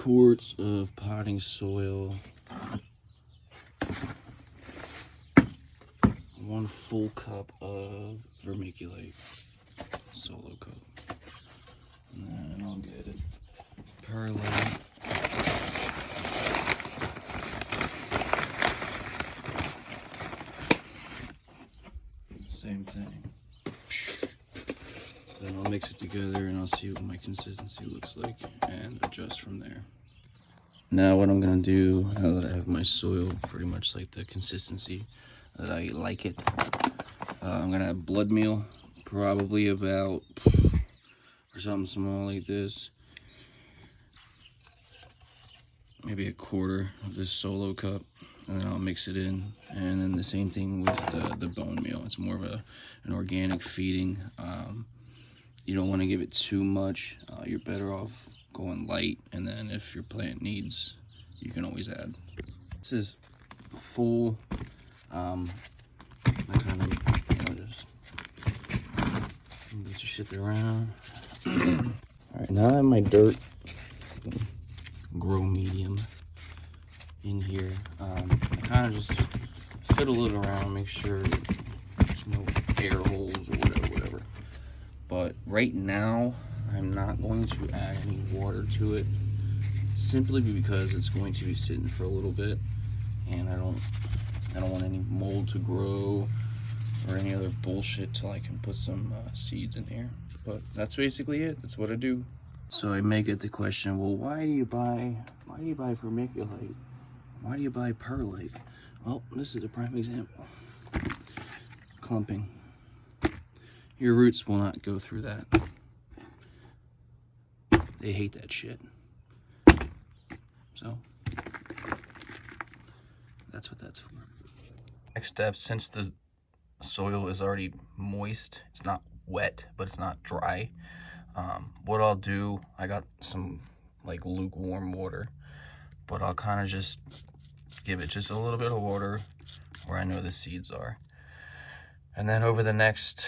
quarts of potting soil, 1 full cup of vermiculite solo coat, and then I'll get it perlite, same thing. Then I'll mix it together and I'll see what my consistency looks like and adjust from there. Now what I'm gonna do, now that I have my soil pretty much like the consistency that I like it, I'm gonna have blood meal, probably about, for something small like this, maybe 1/4 of this solo cup, and then I'll mix it in. And then the same thing with the bone meal. It's more of an organic feeding. You don't want to give it too much. You're better off going light, and then if your plant needs, you can always add. This is full. I kind of, just get your shit around. All right, now I have my dirt grow medium in here. I kind of just fiddle it around, make sure there's no air holes or whatever. But right now, I'm not going to add any water to it, simply because it's going to be sitting for a little bit, and I don't want any mold to grow or any other bullshit till I can put some seeds in here. But that's basically it. That's what I do. So I may get the question, well, why do you buy vermiculite? Why do you buy perlite? Well, this is a prime example. Clumping. Your roots will not go through that. They hate that shit. So that's what that's for. Next step, since the soil is already moist, it's not wet, but it's not dry. What I'll do, I got some like lukewarm water, but I'll kind of just give it just a little bit of water where I know the seeds are. And then over the next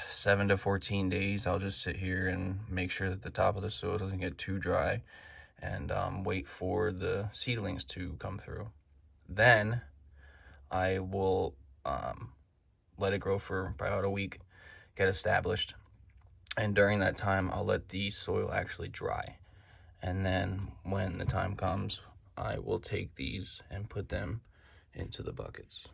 7 to 14 days, I'll just sit here and make sure that the top of the soil doesn't get too dry, and wait for the seedlings to come through. Then I will let it grow for about a week, get established, and during that time I'll let the soil actually dry. And then when the time comes, I will take these and put them into the buckets.